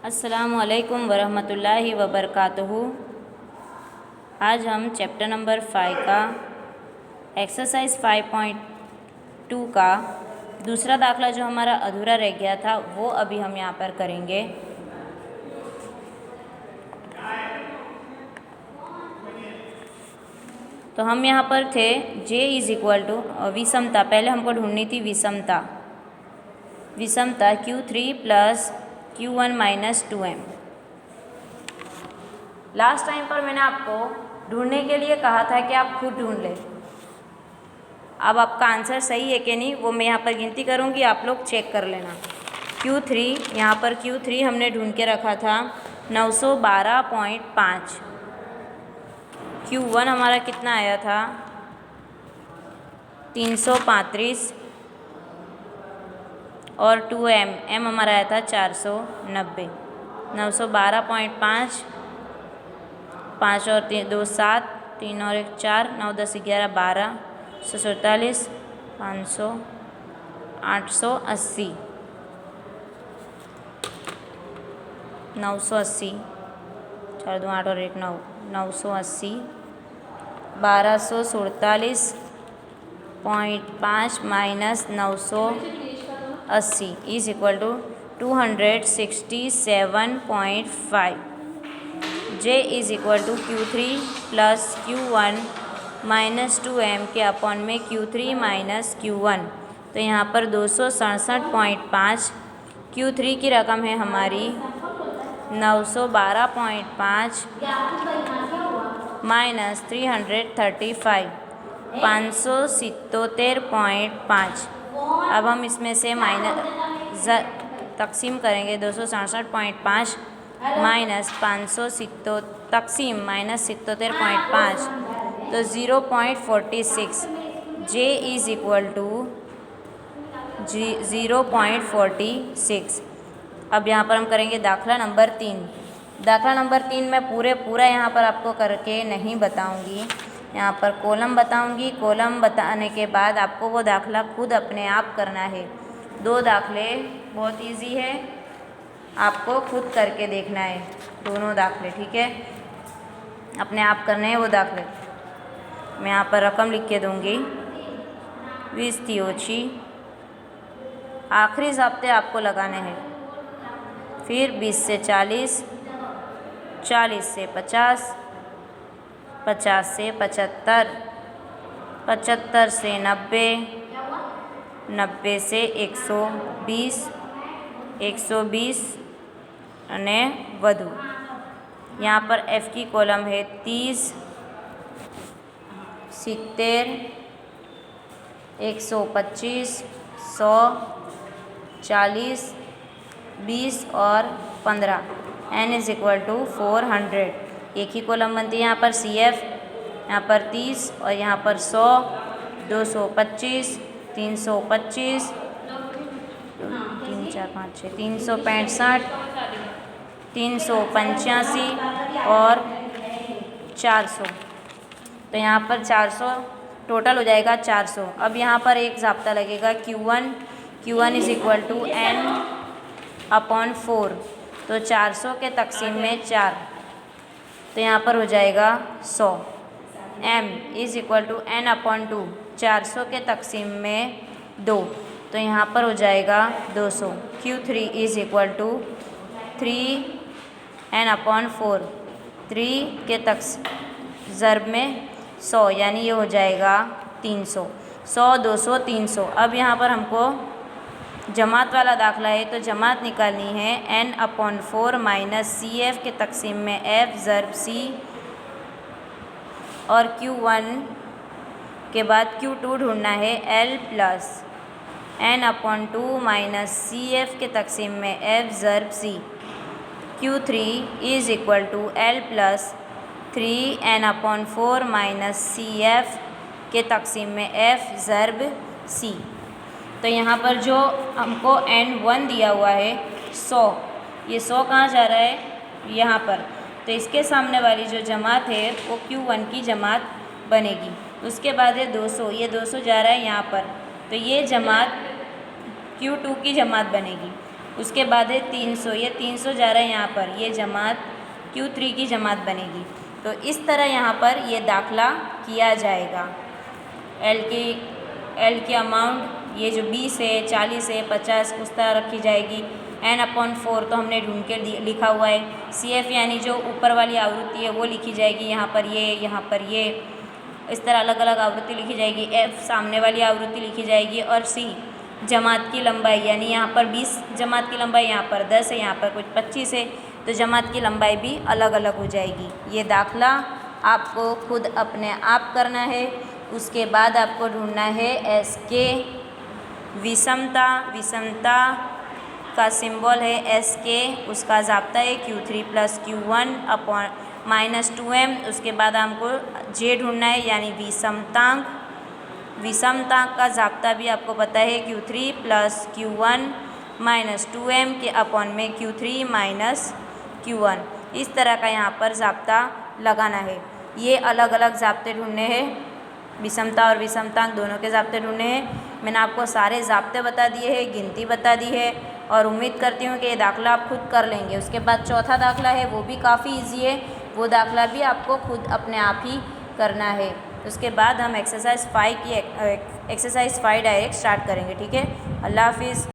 अस्सलामुअलैकुम वरहमतुल्लाहि वबरकातुहू। आज हम चैप्टर नंबर 5 का एक्सरसाइज 5.2 का दूसरा दाखला जो हमारा अधूरा रह गया था वो अभी हम यहाँ पर करेंगे। तो हम यहाँ पर थे J इज़ इक्वल टू विषमता, पहले हमको ढूंढनी थी विषमता Q3 plus Q1 minus 2m। Last time पर मैंने आपको ढूंढने के लिए कहा था कि आप खुद ढूंढ लें। अब आपका आंसर सही है कि नहीं वो मैं यहाँ पर गिनती करूँगी, आप लोग चेक कर लेना। Q3, यहाँ पर Q3 हमने ढूंढ के रखा था 912.5। Q1 हमारा कितना आया था 335 और 2m हमारा आया था 490। 912.5, 5 और 2 7, 3 और 1 4, 9 10 11 12, 147, 500, 880, 980, 4 2 8 और 1 9, 980, 1247.5 minus 980 is equal to 267.5। J is equal to Q3 plus Q1 minus 2m के अपॉन में Q3 माइनस Q1। तो यहाँ पर 267.5, Q3 की रकम है हमारी 912.5 माइनस 335, 577.5। अब हम इसमें से माइनस तकसीम करेंगे 267.5 माइनस 570 तकसीम माइनस 77.5 तो 0.46। J is equal to 0.46। अब यहाँ पर हम करेंगे दाखला नंबर 3। दाखला नंबर 3 में पूरा यहाँ पर आपको करके नहीं बताऊँगी, यहाँ पर कॉलम बताऊँगी। कॉलम बताने के बाद आपको वो दाखला खुद अपने आप करना है। 2 दाखले बहुत इजी है, आपको खुद करके देखना है दोनों दाखले, ठीक है। अपने आप करने हैं वो दाखले। मैं यहाँ पर रकम लिख के दूँगी 20 थी ओछी, आखिरी ज़ाब्ते आपको लगाने हैं। फिर 20 से 40, 40 से 50, 50 से 75, 75 से 90, 90 से 120, 120 અને વધુ। यहाँ पर F की कॉलम है 30, 70, 125, 100, 40, 20 और 15। n is equal to 400। एक ही कॉलम बनती है यहाँ पर CF, यहाँ पर 30 और यहाँ पर 100, 225, 325, 3 4 5 6, 365, 385 और 400। तो यहाँ पर 400 टोटल हो जाएगा 400। अब यहाँ पर एक ज़ाब्ता लगेगा Q1 is equal to n upon 4। तो 400 के तकसीम में 4, तो यहाँ पर हो जाएगा 100। m is equal to n upon 2, 400 के तकसीम में 2, तो यहाँ पर हो जाएगा 200। Q3 is equal to 3n upon 4, 3 के ज़र्ब में 100 यानी ये हो जाएगा 300। 100 200 300। अब यहाँ पर हमको जमात वाला दाखला है तो जमात निकालनी है n अपॉन 4 माइनस CF के तकसीम में F ज़र्ब C और Q1 के बाद Q2 ढूंढना है L plus n upon 2 minus CF के तकसीम में F ज़र्ब C। Q3 is equal to L plus 3n upon 4 minus CF के तकसीम में F ज़र्ब C। तो यहाँ पर जो हमको n1 दिया हुआ है 100, ये 100 कहाँ जा रहा है यहाँ पर, तो इसके सामने वाली जो जमात है वो Q1 की जमात बनेगी। उसके बाद है 200, ये 200 जा रहा है यहाँ पर, तो ये जमात Q2 की जमात बनेगी। उसके बाद है 300, ये 300 जा रहा है यहाँ पर, ये जमात Q3 की जमात बनेगी। तो इस तरह यहाँ पर ये दाखला किया जाएगा। एल की अमाउंट ये जो 20 है, 40 है, 50 उस तरह रखी जाएगी। n/4 तो हमने ढूंढ के लिखा हुआ है। CF यानी जो ऊपर वाली आवृत्ति है वो लिखी जाएगी, यहाँ पर ये, यहाँ पर ये, इस तरह अलग अलग आवृत्ति लिखी जाएगी। F सामने वाली आवृत्ति लिखी जाएगी और C जमात की लंबाई, यानी यहाँ पर 20 जमात की लंबाई, यहाँ पर 10 है, यहाँ पर कुछ 25 है, तो जमात की लंबाई भी अलग अलग हो जाएगी। ये दाखला आपको खुद अपने आप करना है। उसके बाद आपको ढूंढना है SK विषमता। विषमता का सिंबल है SK, उसका ज़ाब्ता है Q3 + Q1 / -2m। उसके बाद हमको J ढूंढना है, यानी विषमतांक। विषमतांक का ज़ाब्ता भी आपको पता है, Q3 + Q1 - 2m के अपॉन में Q3 - Q1। इस तरह का यहाँ पर ज़ाब्ता लगाना है। ये अलग अलग ज़ाब्ते ढूंढने हैं, विषमता और विषमतांक दोनों के ज़ाब्ते ढूंढने हैं। मैंने आपको सारे ज़ाब्ते बता दिए हैं, गिनती बता दी है, और उम्मीद करती हूँ कि ये दाखला आप खुद कर लेंगे। उसके बाद चौथा दाखला है, वो भी काफ़ी ईजी है, वो दाखला भी आपको खुद अपने आप ही करना है। उसके बाद हम एक्सरसाइज 5 डायरेक्ट स्टार्ट करेंगे। ठीक है, अल्लाह हाफिज़।